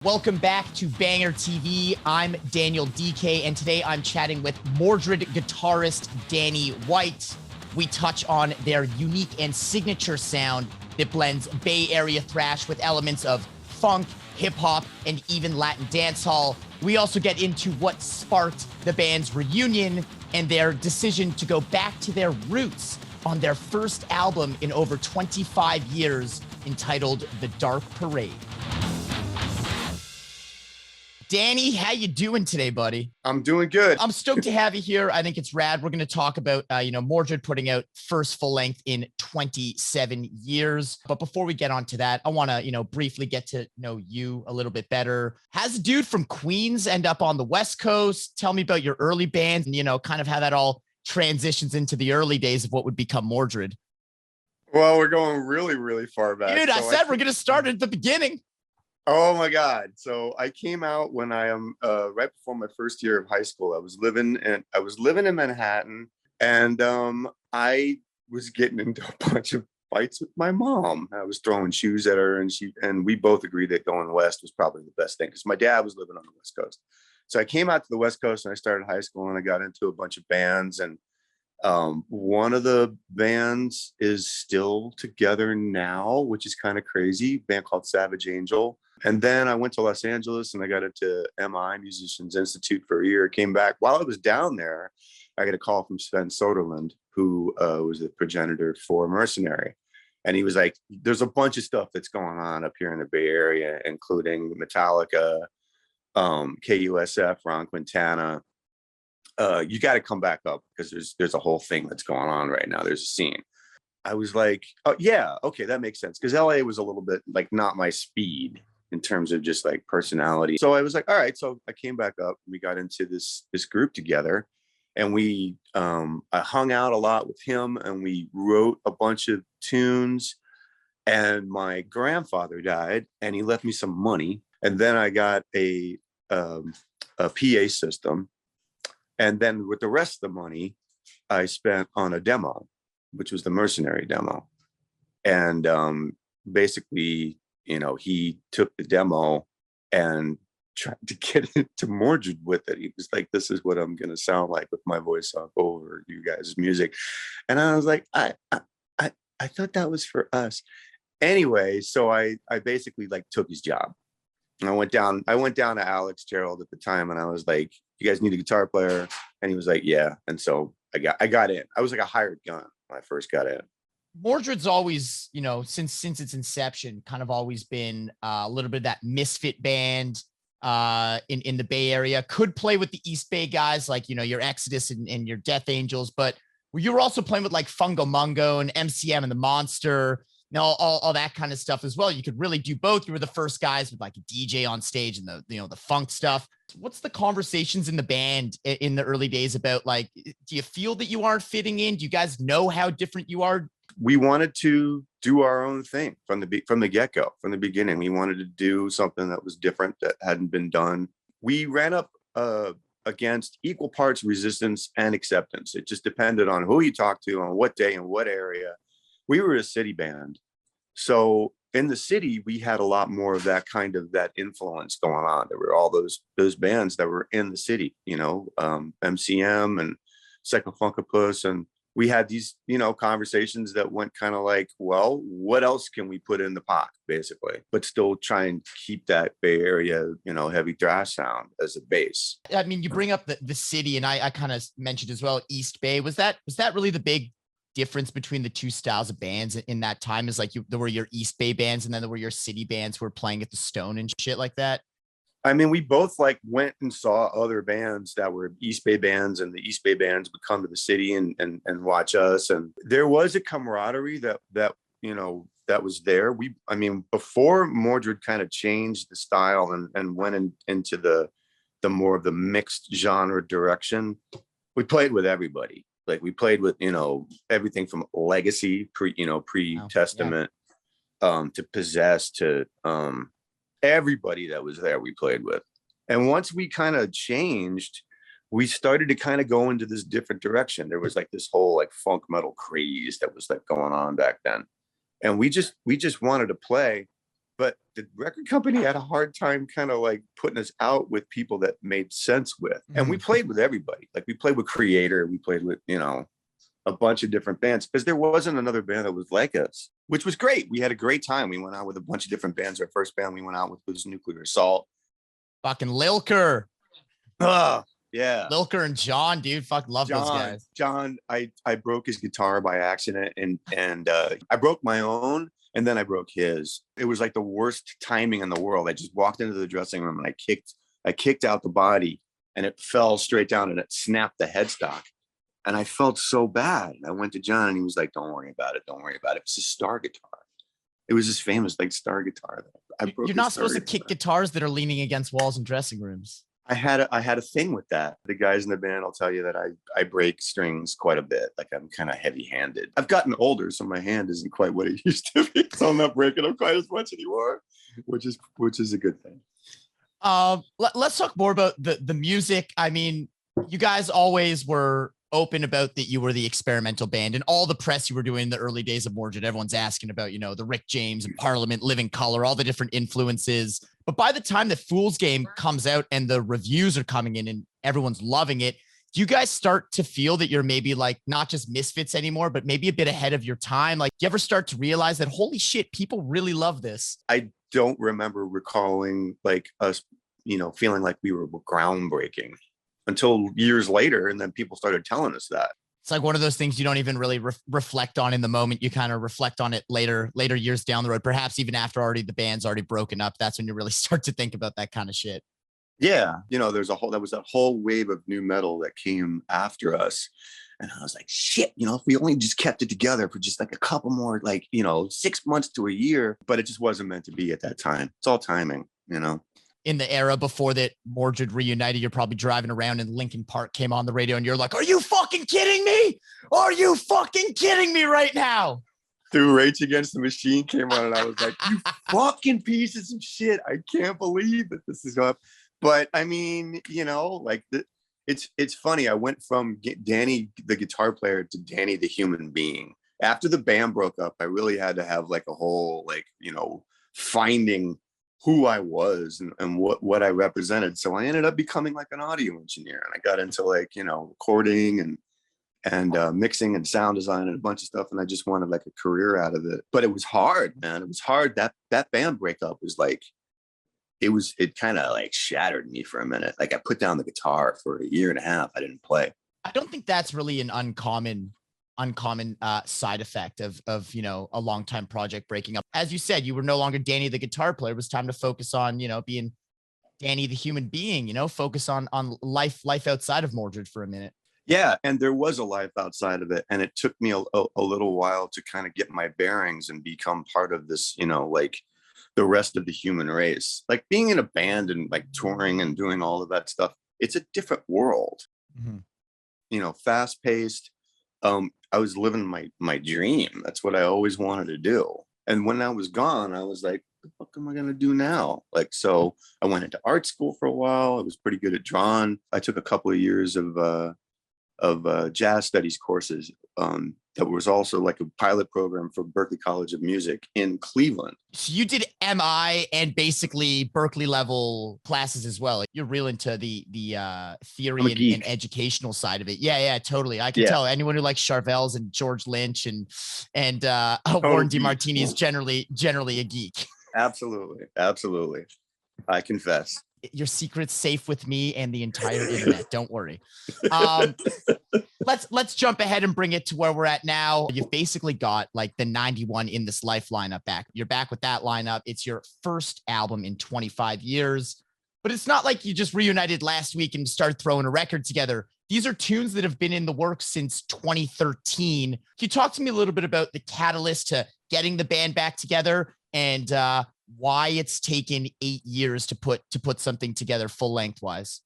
Welcome back to Banger TV. I'm Daniel DK, and today I'm chatting with MORDRED guitarist Danny White. We touch on their unique and signature sound that blends Bay Area thrash with elements of funk, hip-hop, and even Latin dancehall. We also get into what sparked the band's reunion and their decision to go back to their roots on their first album in over 25 years, entitled The Dark Parade. Danny, how you doing today, buddy? I'm doing good. I'm stoked to have you here. I think it's rad. We're going to talk about, MORDRED putting out first full length in 27 years. But before we get on to that, I want to, briefly get to know you a little bit better. How's a dude from Queens end up on the West Coast? Tell me about your early band and, kind of how that all transitions into the early days of what would become MORDRED. Well, we're going really, really far back. Dude, I said we're going to start at the beginning. Oh my God. So I came out when I am right before my first year of high school. I was living in Manhattan, and I was getting into a bunch of fights with my mom. I was throwing shoes at her, and we both agreed that going west was probably the best thing because my dad was living on the West Coast. So I came out to the West Coast and I started high school, and I got into a bunch of bands, and one of the bands is still together now, which is kind of crazy, a band called Savage Angel. And then I went to Los Angeles and I got into MI, Musicians Institute, for a year. Came back. While I was down there, I got a call from Sven Soderlund, who was the progenitor for Mercenary. And he was like, there's a bunch of stuff that's going on up here in the Bay Area, including Metallica, KUSF, Ron Quintana. You got to come back up because there's a whole thing that's going on right now. There's a scene. I was like, oh yeah, okay, that makes sense. Because LA was a little bit like not my speed in terms of just like personality. So I was like, all right. So I came back up. We got into this group together, and I hung out a lot with him, and we wrote a bunch of tunes. And my grandfather died, and he left me some money. And then I got a PA system. And then with the rest of the money, I spent on a demo, which was the Mercenary demo. And basically, he took the demo and tried to get into MORDRED with it. He was like, this is what I'm going to sound like with my voice off over you guys' music. And I was like, I thought that was for us. Anyway, so I basically like took his job. And I went down to Alex Gerald at the time, and I was like, you guys need a guitar player? And he was like, yeah. And so I got in. I was like a hired gun when I first got in. MORDRED's always, since its inception, kind of always been a little bit of that misfit band in the Bay Area. Could play with the East Bay guys like, your Exodus and your Death Angels, but you were also playing with like Fungo Mungo and MCM and the Monster, all that kind of stuff as well. You could really do both. You were the first guys with like a DJ on stage and the funk stuff. What's the conversations in the band in the early days about, like, do you feel that you aren't fitting in? Do you guys know how different you are? We wanted to do our own thing from the get-go, from the beginning. We wanted to do something that was different, that hadn't been done. We ran up against equal parts resistance and acceptance. It just depended on who you talked to, on what day and what area. We were a city band. So in the city, we had a lot more of that influence going on. There were all those bands that were in the city, MCM and Psychofunkopus, and we had these, conversations that went kind of like, well, what else can we put in the pot, basically, but still try and keep that Bay Area, heavy thrash sound as a base. I mean, you bring up the city, and I kind of mentioned as well, East Bay. Was that really the big difference between the two styles of bands in that time? Is like there were your East Bay bands, and then there were your city bands who were playing at the Stone and shit like that? I mean, we both like went and saw other bands that were East Bay bands, and the East Bay bands would come to the city and watch us. And there was a camaraderie that was there. Before MORDRED kind of changed the style and went into the more of the mixed genre direction, we played with everybody. Like we played with, everything from Legacy, pre-Testament, to Possess, to everybody that was there we played with. And once we kind of changed, we started to kind of go into this different direction. There was like this whole like funk metal craze that was like going on back then. And we just wanted to play but the record company had a hard time kind of like putting us out with people that made sense with. And we played with everybody. Like we played with Creator, we played with, you know, a bunch of different bands because there wasn't another band that was like us, which was great. We had a great time. We went out with a bunch of different bands. Our first band we went out with was Nuclear Assault. Fucking Lilker. Yeah. Lilker and John, dude. Fuck, love those guys. John, I broke his guitar by accident and I broke my own and then I broke his. It was like the worst timing in the world. I just walked into the dressing room and I kicked out the body and it fell straight down and it snapped the headstock. And I felt so bad. And I went to John and he was like, don't worry about it. Don't worry about it. It's a Star guitar. It was this famous like Star guitar. You're not supposed to kick guitars that are leaning against walls in dressing rooms. I had a thing with that. The guys in the band, I'll tell you that I break strings quite a bit. Like I'm kind of heavy-handed. I've gotten older, so my hand isn't quite what it used to be. So I'm not breaking them quite as much anymore, which is a good thing. Let's talk more about the music. I mean, you guys always were open about that you were the experimental band and all the press you were doing in the early days of Mordred. Everyone's asking about, you know, the Rick James and Parliament, Living Color, all the different influences. But by the time the Fool's Game comes out and the reviews are coming in and everyone's loving it, do you guys start to feel that you're maybe like not just misfits anymore, but maybe a bit ahead of your time? Like, do you ever start to realize that, holy shit, people really love this? I don't remember recalling like us, you know, feeling like we were groundbreaking until years later. And then people started telling us that. It's like one of those things you don't even really reflect on in the moment. You kind of reflect on it later years down the road, perhaps even after the band's already broken up. That's when you really start to think about that kind of shit. Yeah. You know, there was that whole wave of new metal that came after us. And I was like, shit, you know, if we only just kept it together for just like a couple more, like, you know, 6 months to a year, but it just wasn't meant to be at that time. It's all timing, you know. In the era before that Mordred Reunited, you're probably driving around and Linkin Park came on the radio and you're like, are you fucking kidding me? Are you fucking kidding me right now? Through Rage Against the Machine came on and I was like, you fucking pieces of shit. I can't believe that this is up. But I mean, you know, like it's funny. I went from Danny, the guitar player, to Danny, the human being. After the band broke up, I really had to have like a whole, like, you know, finding who I was and what I represented. So I ended up becoming like an audio engineer and I got into like, you know, recording and mixing and sound design and a bunch of stuff. And I just wanted like a career out of it, but it was hard, man. It was hard. That band breakup was like, it kind of like shattered me for a minute. Like I put down the guitar for a year and a half. I didn't play. I don't think that's really an uncommon side effect of, you know, a long time project breaking up. As you said, you were no longer Danny, the guitar player. It was time to focus on, you know, being Danny, the human being, you know, focus on life outside of Mordred for a minute. Yeah. And there was a life outside of it. And it took me a little while to kind of get my bearings and become part of this, you know, like the rest of the human race. Like being in a band and like touring and doing all of that stuff, it's a different world. Mm-hmm. You know, fast paced. I was living my dream. That's what I always wanted to do. And when I was gone, I was like, what am I going to do now? Like, so I went into art school for a while. I was pretty good at drawing. I took a couple of years of jazz studies courses. That was also like a pilot program for Berklee College of Music in Cleveland. So you did MI and basically Berklee level classes as well. You're real into the theory and educational side of it. Yeah, totally. I can tell anyone who likes Charvels and George Lynch and Warren DeMartini is generally a geek. Absolutely. I confess. Your secret's safe with me and the entire internet. Don't worry. Let's jump ahead and bring it to where we're at now. You've basically got like the 91 In This Life lineup back. You're back with that lineup. It's your first album in 25 years, but it's not like you just reunited last week and started throwing a record together. These are tunes that have been in the works since 2013. Can you talk to me a little bit about the catalyst to getting the band back together and why it's taken 8 years to put something together full length wise?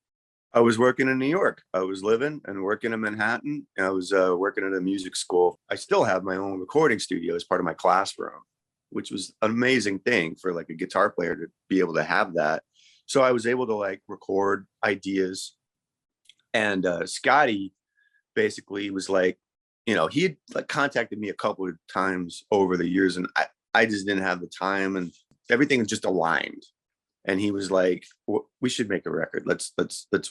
I was working in New York. I was living and working in Manhattan. I was working at a music school. I still have my own recording studio as part of my classroom, which was an amazing thing for like a guitar player to be able to have that. So I was able to like record ideas. And Scotty basically was like, you know, he had like contacted me a couple of times over the years and I just didn't have the time. And everything just aligned. And he was like, we should make a record. Let's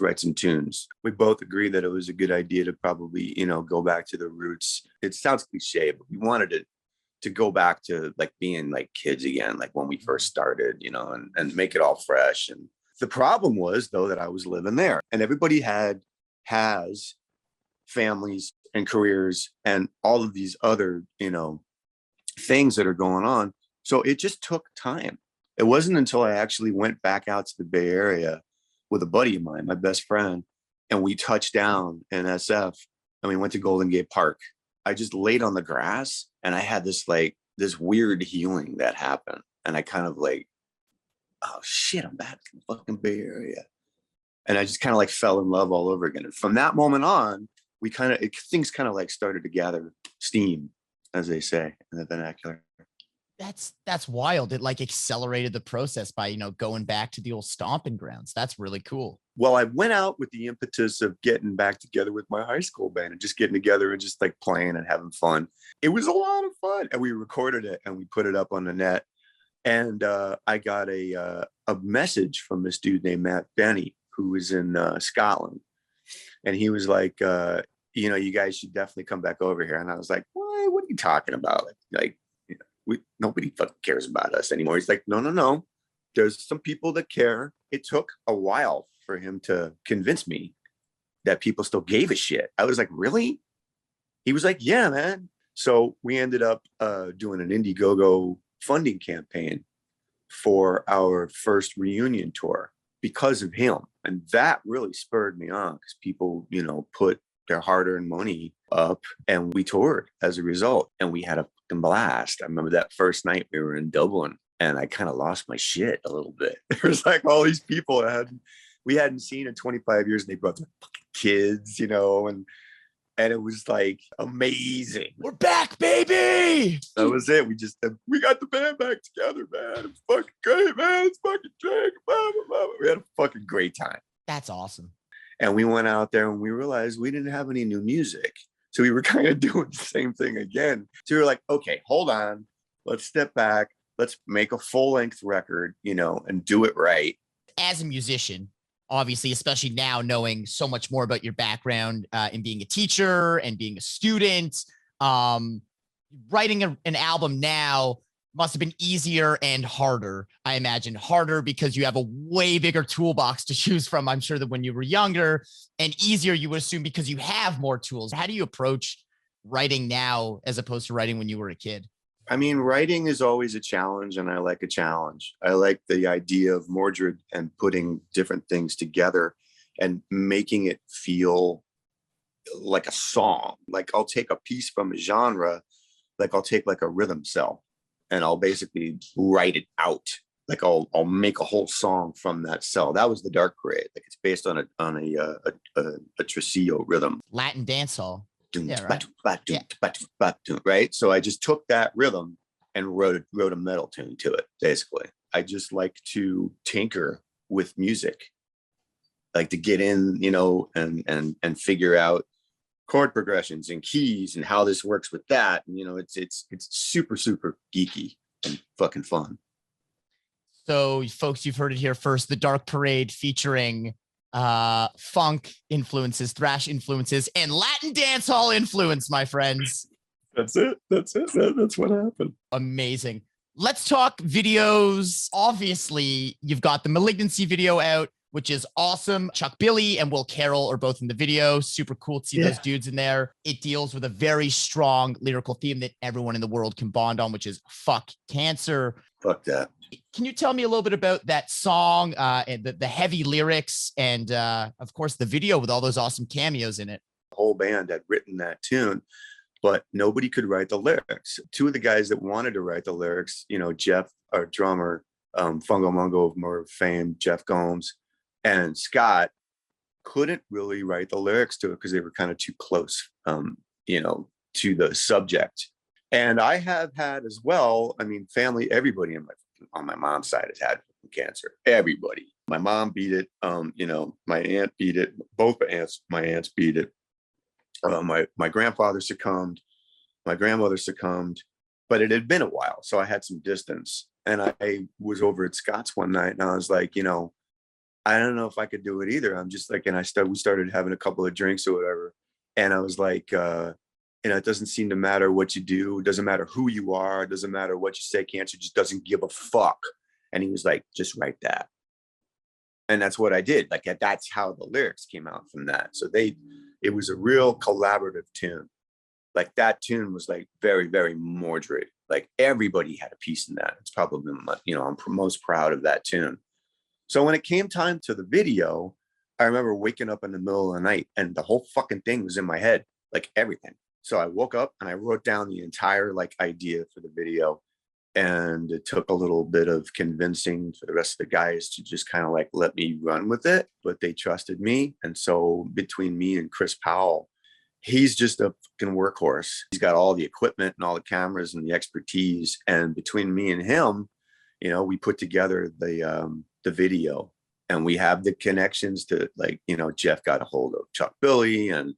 write some tunes. We both agreed that it was a good idea to probably, you know, go back to the roots. It sounds cliche, but we wanted it to go back to like being like kids again, like when we first started, you know, and make it all fresh. And the problem was though that I was living there, and everybody has families and careers and all of these other, you know, things that are going on. So it just took time. It wasn't until I actually went back out to the Bay Area with a buddy of mine, my best friend, and we touched down in SF and we went to Golden Gate Park. I just laid on the grass and I had this weird healing that happened. And I kind of like, oh shit, I'm back in the fucking Bay Area. And I just kind of like fell in love all over again. And from that moment on, things kind of like started to gather steam, as they say in the vernacular. That's wild. It like accelerated the process by, you know, going back to the old stomping grounds. That's really cool. Well, I went out with the impetus of getting back together with my high school band and just getting together and just like playing and having fun. It was a lot of fun. And we recorded it and we put it up on the net. And I got a message from this dude named Matt Benny, who was in Scotland. And he was like, you know, you guys should definitely come back over here. And I was like, what are you talking about? Like, nobody fucking cares about us anymore. He's like, no. There's some people that care. It took a while for him to convince me that people still gave a shit. I was like, really? He was like, yeah, man. So we ended up doing an Indiegogo funding campaign for our first reunion tour because of him. And that really spurred me on because people, you know, put their hard-earned money up and we toured as a result. And we had a fucking blast. I remember that first night we were in Dublin and I kind of lost my shit a little bit. There was like all these people we hadn't seen in 25 years and they brought their fucking kids, you know, and it was like amazing. We're back, baby. That was it. We got the band back together, man. It's fucking great, man. It's fucking great. We had a fucking great time. That's awesome. And we went out there and we realized we didn't have any new music. So we were kind of doing the same thing again. So we were like, okay, hold on. Let's step back. Let's make a full-length record, you know, and do it right. As a musician, obviously, especially now knowing so much more about your background in being a teacher and being a student, writing an album now must have been easier and harder. I imagine harder because you have a way bigger toolbox to choose from, I'm sure, than when you were younger, and easier, you would assume, because you have more tools. How do you approach writing now as opposed to writing when you were a kid? I mean, writing is always a challenge, and I like a challenge. I like the idea of Mordred and putting different things together and making it feel like a song. Like I'll take a piece from a genre, like I'll take like a rhythm cell, and I'll basically write it out. Like I'll make a whole song from that cell. That was the Dark Parade. Like it's based on a tresillo rhythm. Latin dancehall. Yeah, right. So I just took that rhythm and wrote a metal tune to it. Basically, I just like to tinker with music, like to get in, you know, and figure out chord progressions and keys and how this works with that. And, you know, it's super, super geeky and fucking fun. So folks, you've heard it here first, the Dark Parade featuring funk influences, thrash influences, and Latin dancehall influence, my friends. That's it. That's what happened. Amazing. Let's talk videos. Obviously, you've got the Malignancy video out, which is awesome. Chuck Billy and Will Carroll are both in the video. Super cool to see those dudes in there. It deals with a very strong lyrical theme that everyone in the world can bond on, which is fuck cancer. Fuck that. Can you tell me a little bit about that song and the heavy lyrics and, of course, the video with all those awesome cameos in it? The whole band had written that tune, but nobody could write the lyrics. Two of the guys that wanted to write the lyrics, you know, Jeff, our drummer, Fungo Mungo of more fame, Jeff Gomes, and Scott couldn't really write the lyrics to it because they were kind of too close, you know, to the subject. And I have had as well, I mean, family, everybody on my mom's side has had cancer. Everybody. My mom beat it. You know, my aunt beat it. Both my aunts beat it. My grandfather succumbed. My grandmother succumbed. But it had been a while, so I had some distance. And I was over at Scott's one night, and I was like, I don't know if I could do it either. I'm just like, and we started having a couple of drinks or whatever. And I was like, it doesn't seem to matter what you do. It doesn't matter who you are. It doesn't matter what you say. Cancer just doesn't give a fuck. And he was like, just write that. And that's what I did. Like, that's how the lyrics came out from that. So it was a real collaborative tune. Like, that tune was like very, very Mordred. Like, everybody had a piece in that. It's probably, I'm most proud of that tune. So when it came time to the video, I remember waking up in the middle of the night and the whole fucking thing was in my head, like everything. So I woke up and I wrote down the entire like idea for the video. And it took a little bit of convincing for the rest of the guys to just kind of like let me run with it, but they trusted me. And so between me and Chris Powell, he's just a fucking workhorse. He's got all the equipment and all the cameras and the expertise. And between me and him, we put together the video, and we have the connections to, like, Jeff got a hold of Chuck Billy and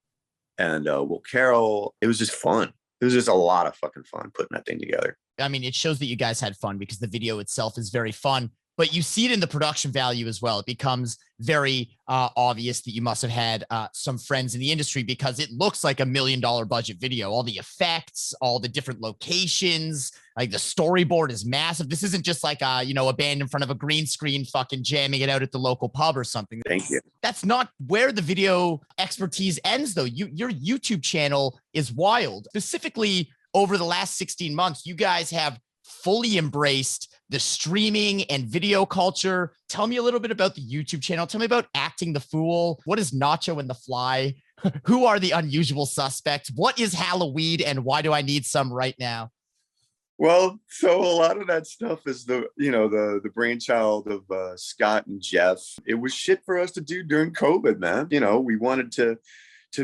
Will Carroll. It was just fun. It was just a lot of fucking fun putting that thing together. I mean, it shows that you guys had fun because the video itself is very fun, but you see it in the production value as well. It becomes very obvious that you must have had some friends in the industry, because it looks like $1 million budget video. All the effects, all the different locations, like the storyboard is massive. This isn't just like a band in front of a green screen fucking jamming it out at the local pub or something. Thank you. That's not where the video expertise ends, though. Your YouTube channel is wild. Specifically, over the last 16 months, you guys have fully embraced the streaming and video culture. Tell me a little bit about the YouTube channel. Tell me about Acting the Fool. What is Nacho and the Fly? Who are the unusual suspects? What is Halloween, and why do I need some right now? Well, so a lot of that stuff is the brainchild of Scott and Jeff. It was shit for us to do during COVID, man. We wanted to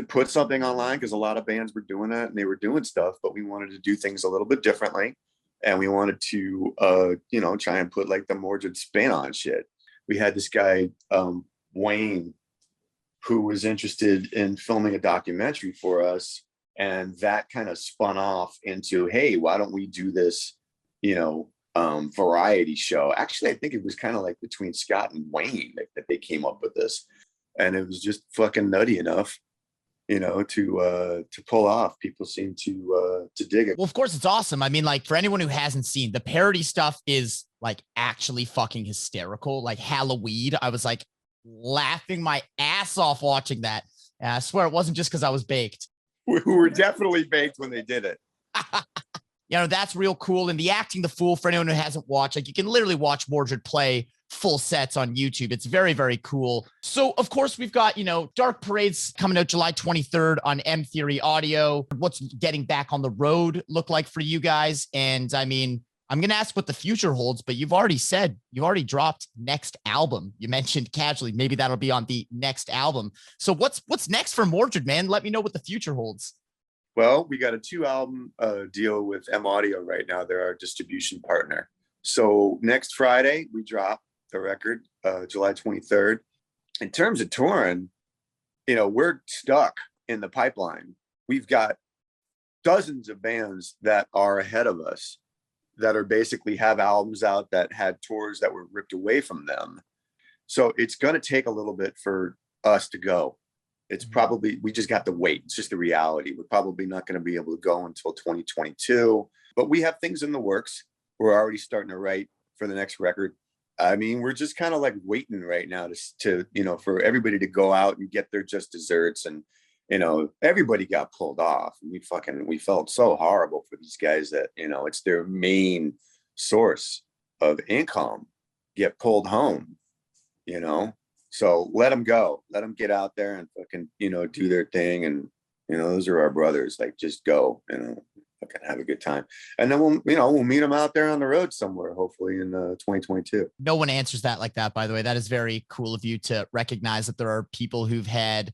put something online because a lot of bands were doing that and they were doing stuff, but we wanted to do things a little bit differently. And we wanted to, try and put like the Mordred spin on shit. We had this guy, Wayne, who was interested in filming a documentary for us. And that kind of spun off into, hey, why don't we do this, variety show? Actually, I think it was kind of like between Scott and Wayne that they came up with this. And it was just fucking nutty enough, to pull off. People seem to dig it. Well, of course, it's awesome. I mean, like, for anyone who hasn't seen, the parody stuff is like actually fucking hysterical. Like Halloween, I was like laughing my ass off watching that. And I swear it wasn't just because I was baked. We were definitely baked when they did it. That's real cool. And the Acting the Fool, for anyone who hasn't watched, like, you can literally watch Mordred play full sets on YouTube. It's very, very cool. So of course we've got, Dark Parade's coming out July 23rd on M Theory Audio. What's getting back on the road look like for you guys? And I mean, I'm going to ask what the future holds, but you've already dropped next album. You mentioned casually, maybe that'll be on the next album. So what's next for Mordred, man? Let me know what the future holds. Well, we got a 2-album deal with M Audio right now. They're our distribution partner. So next Friday we drop the record, July 23rd. In terms of touring, we're stuck in the pipeline. We've got dozens of bands that are ahead of us that are basically have albums out that had tours that were ripped away from them. So it's going to take a little bit for us to go. It's probably, we just got to wait. It's just the reality. We're probably not going to be able to go until 2022, but we have things in the works. We're already starting to write for the next record. I mean, we're just kind of like waiting right now to for everybody to go out and get their just desserts. And, everybody got pulled off. We felt so horrible for these guys that, it's their main source of income get pulled home, so let them go, let them get out there and fucking, do their thing. And, those are our brothers, like, just go, fucking have a good time. And then we'll meet them out there on the road somewhere, hopefully in 2022. No one answers that like that, by the way. That is very cool of you to recognize that there are people who've had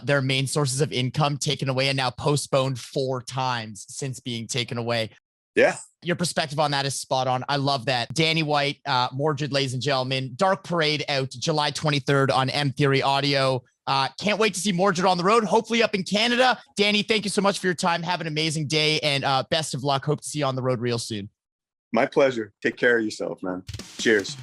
their main sources of income taken away and now postponed 4 times since being taken away. Yeah. Your perspective on that is spot on. I love that. Danny White, Mordred, ladies and gentlemen. Dark Parade out July 23rd on M Theory Audio. Can't wait to see Mordred on the road, hopefully up in Canada. Danny, thank you so much for your time. Have an amazing day, and best of luck. Hope to see you on the road real soon. My pleasure. Take care of yourself, man. Cheers.